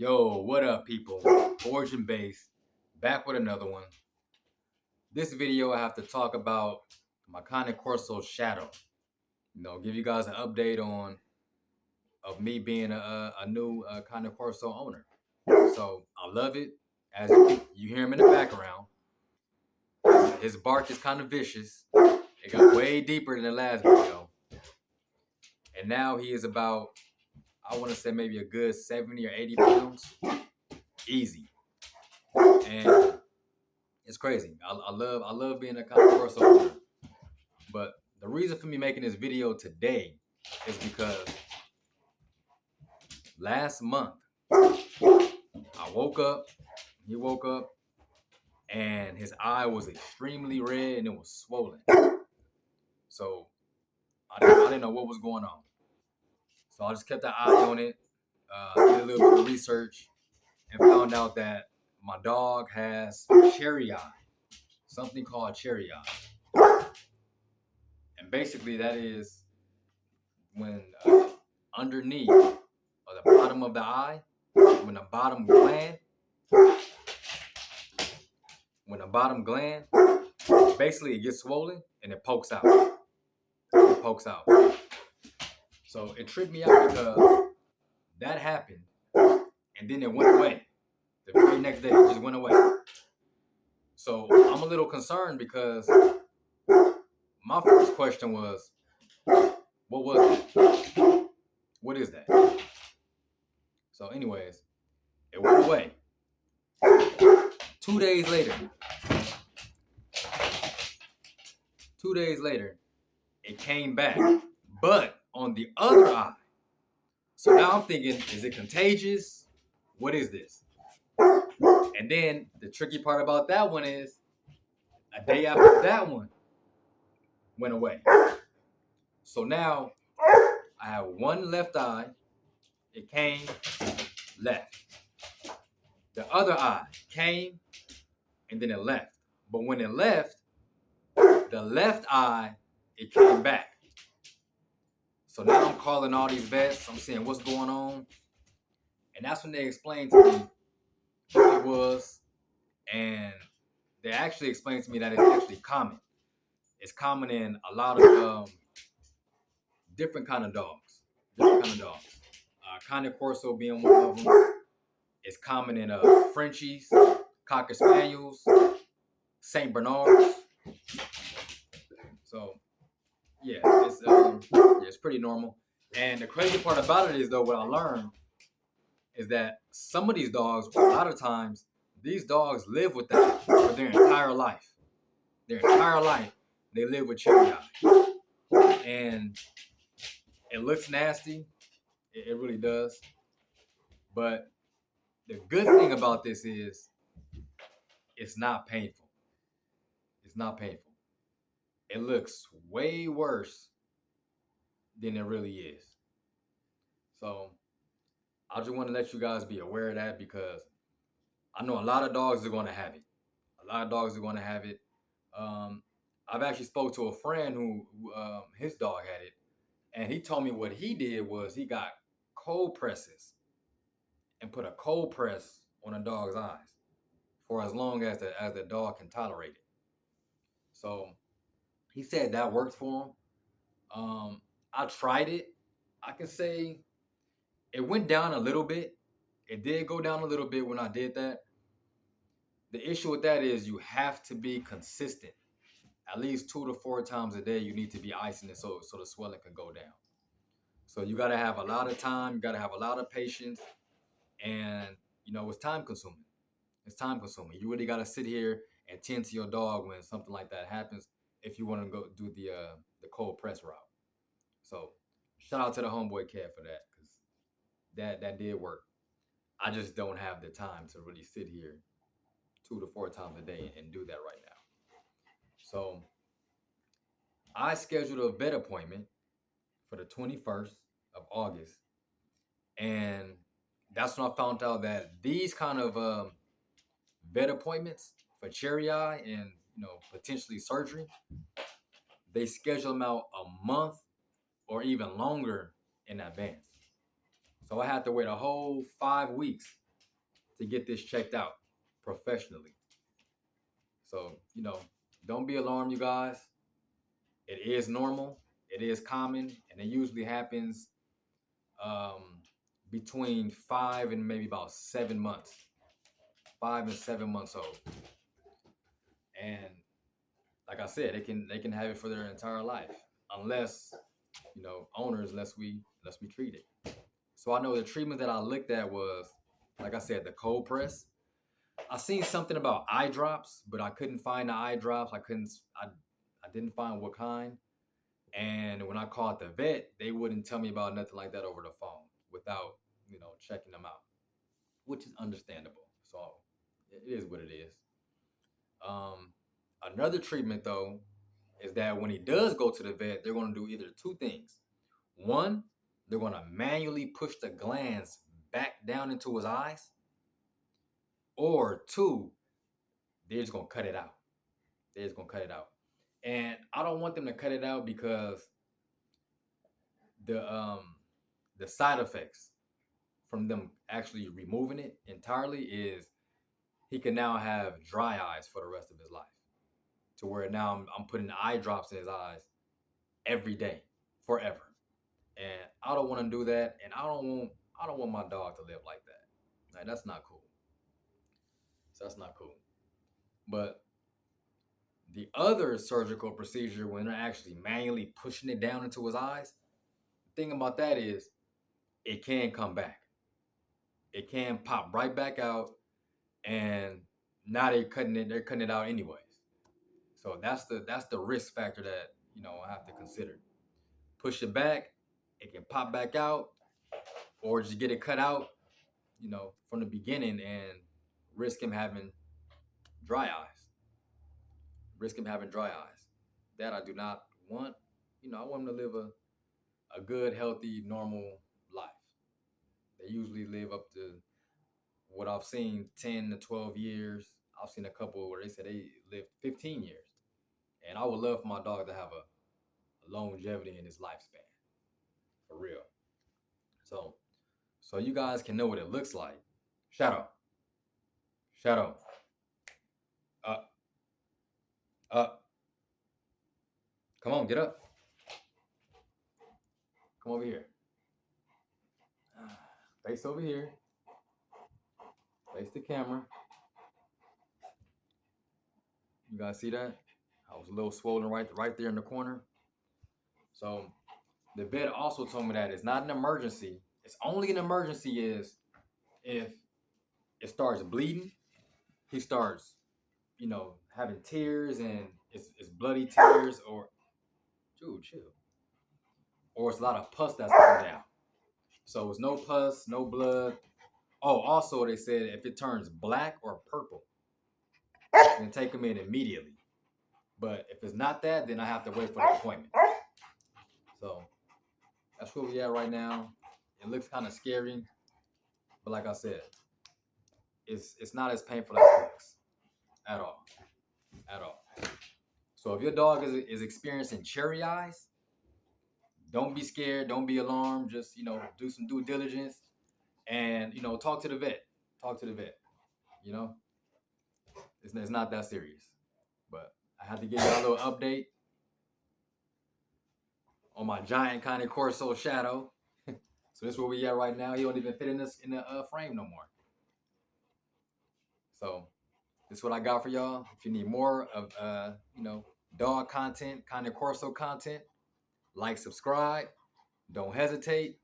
Yo, what up, people? Origin Base, back with another one. This video, I have to talk about my Cane Corso shadow. Give you guys an update of me being a new Cane Corso owner. So I love it. As you hear him in the background, his bark is kind of vicious. It got way deeper than the last video, and now he is about, I want to say maybe a good 70 or 80 pounds, easy. And it's crazy. I love being a Cane Corso owner. But the reason for me making this video today is because last month I woke up, he woke up, and his eye was extremely red and it was swollen. So I didn't know what was going on. So I just kept an eye on it, did a little bit of research, and found out that my dog has cherry eye, something called cherry eye. And basically that is when underneath or the bottom of the eye, when the bottom gland, basically it gets swollen and it pokes out. So it tripped me out because that happened and then it went away. The very next day it just went away. So I'm a little concerned because my first question was, what was that? What is that? So anyways, it went away. 2 days later, it came back, but on the other eye. So now I'm thinking, is it contagious? What is this? And then the tricky part about that one is, a day after that one went away. So now I have one left eye. It came, left. The other eye came, and then it left. But when it left, the left eye, it came back. So now I'm calling all these vets. I'm saying, what's going on? And that's when they explained to me what it was. And they actually explained to me that it's actually common. It's common in a lot of different kind of dogs. Cane Corso being one of them. It's common in Frenchies, Cocker Spaniels, Saint Bernards. So yeah, it's pretty normal. And the crazy part about it is, though, what I learned is that some of these dogs, a lot of times, these dogs live with that for their entire life. They live with cherry eye. And it looks nasty. It really does. But the good thing about this is it's not painful. It looks way worse than it really is. So I just want to let you guys be aware of that, because I know a lot of dogs are going to have it. I've actually spoke to a friend who his dog had it, and he told me what he did was he got cold presses and put a cold press on a dog's eyes for as long as the dog can tolerate it. So he said that worked for him. I tried it. I can say it went down a little bit. It did go down a little bit when I did that. The issue with that is you have to be consistent. At least 2 to 4 times a day, you need to be icing it so the swelling can go down. So you got to have a lot of time. You got to have a lot of patience. And, it's time consuming. You really got to sit here and tend to your dog when something like that happens if you want to go do the cold press route. So shout out to the homeboy cat for that, because that did work. I just don't have the time to really sit here 2 to 4 times a day and do that right now. So I scheduled a vet appointment for the 21st of August. And that's when I found out that these kind of vet appointments for cherry eye and, potentially surgery, they schedule them out a month or even longer in advance. So I had to wait a whole 5 weeks to get this checked out professionally. So, don't be alarmed, you guys. It is normal, it is common, and it usually happens um, between 5 and maybe about 7 months, 5 and 7 months old. And like I said, they can have it for their entire life, unless owners, unless we treat it. So I know the treatment that I looked at was, like I said, the cold press. I seen something about eye drops, but I couldn't find the eye drops. I didn't find what kind. And when I called the vet, they wouldn't tell me about nothing like that over the phone without, checking them out, which is understandable. So it is what it is. Um, Another treatment though is that when he does go to the vet, they're going to do either two things. One, they're going to manually push the glands back down into his eyes, or two, they're just going to cut it out. They're just going to cut it out. And I don't want them to cut it out because the the side effects from them actually removing it entirely is he can now have dry eyes for the rest of his life. To where now I'm putting eye drops in his eyes every day, forever. And I don't want to do that, and I don't want my dog to live like that. Like, that's not cool. So that's not cool. But the other surgical procedure, when they're actually manually pushing it down into his eyes, the thing about that is it can come back. It can pop right back out, and now they're cutting it out anyways. So that's the risk factor that I have to consider. Push it back, it can pop back out, or just get it cut out, from the beginning and risk him having dry eyes. Risk him having dry eyes. That I do not want. I want him to live a good, healthy, normal life. They usually live up to what I've seen, 10 to 12 years. I've seen a couple where they said they lived 15 years. And I would love for my dog to have a longevity in his lifespan. For real. So you guys can know what it looks like. Shadow. Shadow. Up. Up. Come on, get up. Come over here. Face over here. Face the camera. You guys see that? I was a little swollen right there in the corner. So the vet also told me that it's not an emergency. It's only an emergency is if it starts bleeding, he starts, having tears, and it's bloody tears, or dude, chill. Or it's a lot of pus that's coming down. So it's no pus, no blood. Oh, also they said if it turns black or purple, then take him in immediately. But if it's not that, then I have to wait for the appointment. So that's where we at right now. It looks kind of scary, but like I said, it's not as painful as it looks at all, at all. So if your dog is experiencing cherry eyes, don't be scared, don't be alarmed. Just do some due diligence, and talk to the vet. Talk to the vet. You know, it's not that serious. But I had to give you a little update on my giant Cane Corso shadow. So this is where we at right now. He don't even fit in the frame no more. So this is what I got for y'all. If you need more of dog content, Cane Corso content, like, subscribe. Don't hesitate.